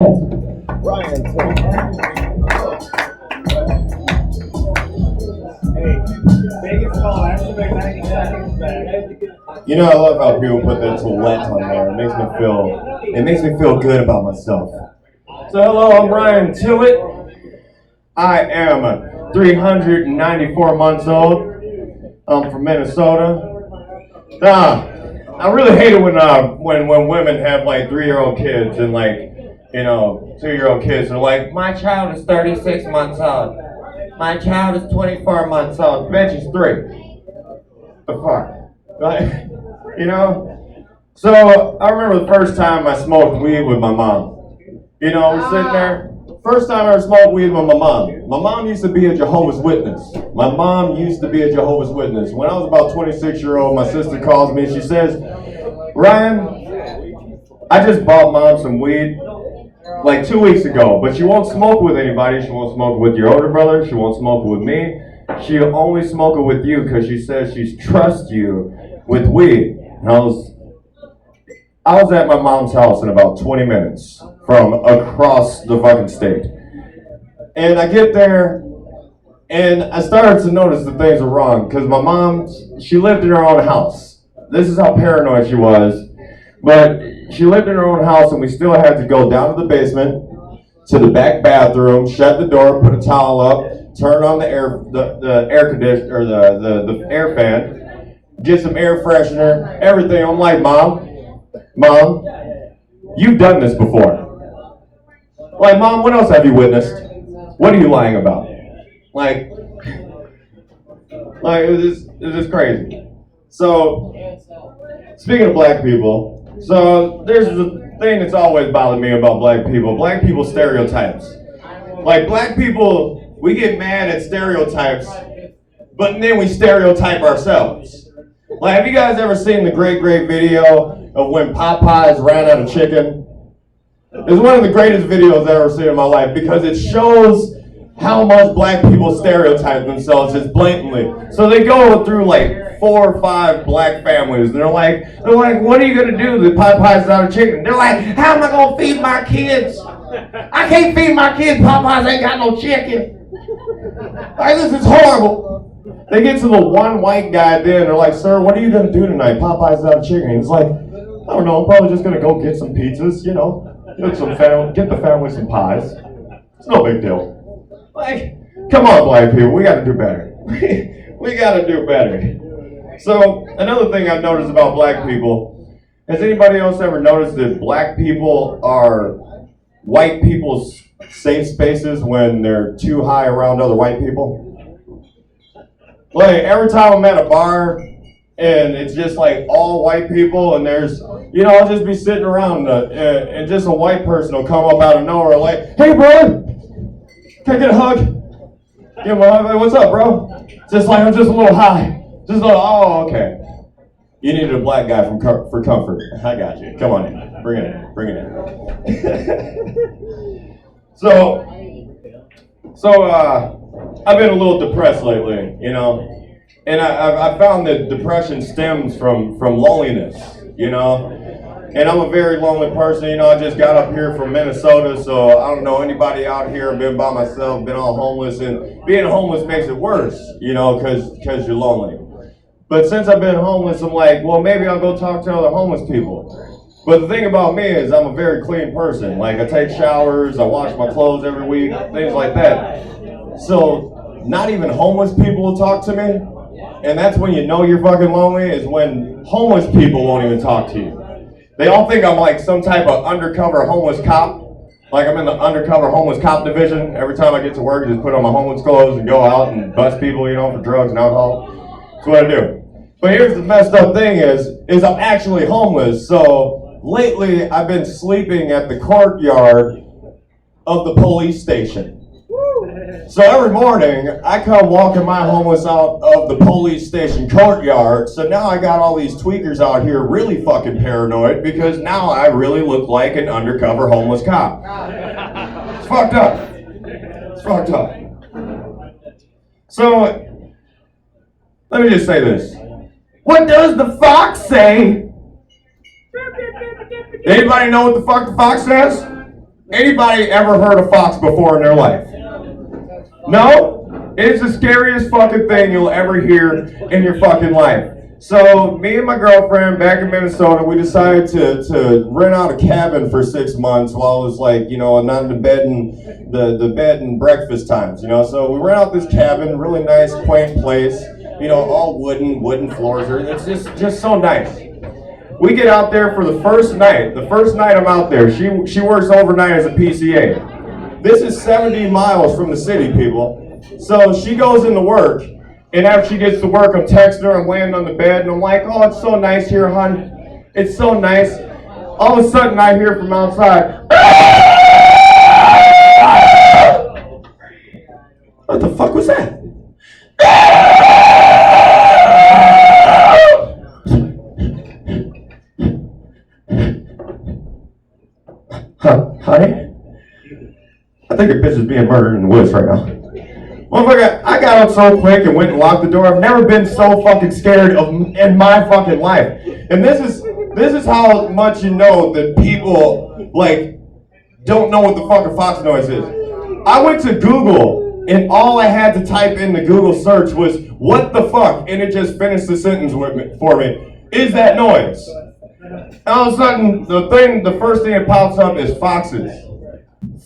Ryan, hey, Vegas call after the 90 seconds back. You know, I love how people put that Tillett on there. It makes me feel good about myself. So hello, I'm Ryan Tillett. I am 394 months old. I'm from Minnesota. I really hate it when women have like 3-year-old kids and like, 2-year-old kids are like, my child is 36 months old. My child is 24 months old. Bitch is 3. The fuck? Like, So I remember the first time I smoked weed with my mom. We're sitting there. First time I ever smoked weed with my mom. My mom used to be a Jehovah's Witness. When I was about 26-year-old, my sister calls me and she says, Ryan, I just bought mom some weed like 2 weeks ago, but she won't smoke with anybody. She won't smoke with your older brother. She won't smoke with me. She'll only smoke it with you because she says she trusts you with weed. And I was at my mom's house in about 20 minutes from across the fucking state. And I get there, and I started to notice that things were wrong, because my mom, she lived in her own house. This is how paranoid she was. But she lived in her own house, and we still had to go down to the basement, to the back bathroom, shut the door, put a towel up, turn on the air conditioner, or the air fan, get some air freshener, everything. I'm like, Mom, you've done this before. Like, Mom, what else have you witnessed? What are you lying about? Like it's just crazy. So, speaking of black people, so there's the thing that's always bothered me about black people. Black people stereotypes. Like, black people, we get mad at stereotypes, but then we stereotype ourselves. Like, have you guys ever seen the great video of when Popeyes ran out of chicken? It's one of the greatest videos I've ever seen in my life, because it shows how much black people stereotype themselves just blatantly. So they go through like 4 or 5 black families, and they're like, what are you gonna do? The Popeyes is out of chicken. They're like, how am I gonna feed my kids? I can't feed my kids. Popeyes ain't got no chicken. Like, this is horrible. They get to the one white guy then, they're like, sir, what are you gonna do tonight? Popeyes is out of chicken. He's like, I don't know, I'm probably just gonna go get some pizzas, get the family some pies. It's no big deal. Like, come on, black people, we gotta do better. We gotta do better. So, another thing I've noticed about black people, has anybody else ever noticed that black people are white people's safe spaces when they're too high around other white people? Like, every time I'm at a bar, and it's just like all white people, and there's, I'll just be sitting around, and just a white person will come up out of nowhere like, hey, bro! Can I get a hug? Give him a hug. Like, what's up, bro? Just like, I'm just a little high. Just a little, oh, okay. You needed a black guy for comfort. I got you. Come on in. Bring it in. So, I've been a little depressed lately, and I found that depression stems from loneliness, And I'm a very lonely person, I just got up here from Minnesota, so I don't know anybody out here. I've been by myself, been all homeless, and being homeless makes it worse, because you're lonely. But since I've been homeless, I'm like, well, maybe I'll go talk to other homeless people. But the thing about me is I'm a very clean person. Like, I take showers, I wash my clothes every week, things like that. So not even homeless people will talk to me, and that's when you know you're fucking lonely, is when homeless people won't even talk to you. They all think I'm like some type of undercover homeless cop. Like, I'm in the undercover homeless cop division. Every time I get to work, I just put on my homeless clothes and go out and bust people, for drugs and alcohol. That's what I do. But here's the messed up thing is I'm actually homeless. So lately, I've been sleeping at the courtyard of the police station. So every morning, I come walking my homeless out of the police station courtyard. So now I got all these tweakers out here really fucking paranoid, because now I really look like an undercover homeless cop. It's fucked up. It's fucked up. So, let me just say this. What does the fox say? Anybody know what the fuck the fox says? Anybody ever heard a fox before in their life? No? It's the scariest fucking thing you'll ever hear in your fucking life. So me and my girlfriend back in Minnesota, we decided to rent out a cabin for 6 months while it was like, not the bed and breakfast times, So we rent out this cabin, really nice, quaint place, all wooden floors. It's just so nice. We get out there for the first night. The first night I'm out there, she works overnight as a PCA. This is 70 miles from the city, people. So she goes into work. And after she gets to work, I'm texting her, I'm laying on the bed, and I'm like, oh, it's so nice here, hon. It's so nice. All of a sudden, I hear from outside, what the fuck was that? Honey? I think a bitch is being murdered in the woods right now. Motherfucker, I got up so quick and went and locked the door. I've never been so fucking scared in my fucking life. And this is how much you know that people, don't know what the fucking fox noise is. I went to Google, and all I had to type in the Google search was, what the fuck? And it just finished the sentence for me. Is that noise? And all of a sudden, the first thing that pops up is foxes.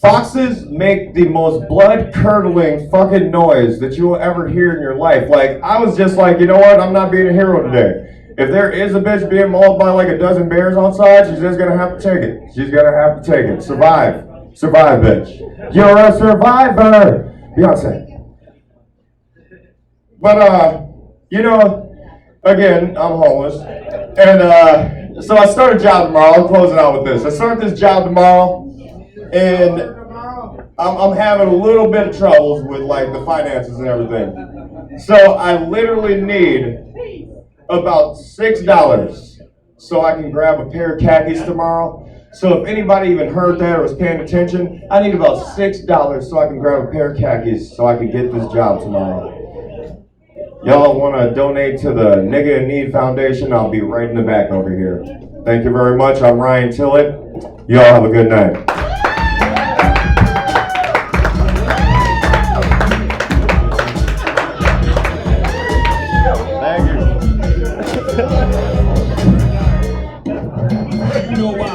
Foxes make the most blood-curdling fucking noise that you will ever hear in your life. I was just like, you know what? I'm not being a hero today. If there is a bitch being mauled by like a dozen bears outside, she's just gonna have to take it. She's gonna have to take it. Survive. Survive, bitch. You're a survivor. Beyonce. But, again, I'm homeless. And, so I start a job tomorrow. I'll close it out with this. I start this job tomorrow. And I'm having a little bit of troubles with the finances and everything. So I literally need about $6 so I can grab a pair of khakis tomorrow. So if anybody even heard that or was paying attention, I need about $6 so I can grab a pair of khakis so I can get this job tomorrow. Y'all want to donate to the Nigga in Need Foundation? I'll be right in the back over here. Thank you very much. I'm Ryan Tillett. Y'all have a good night.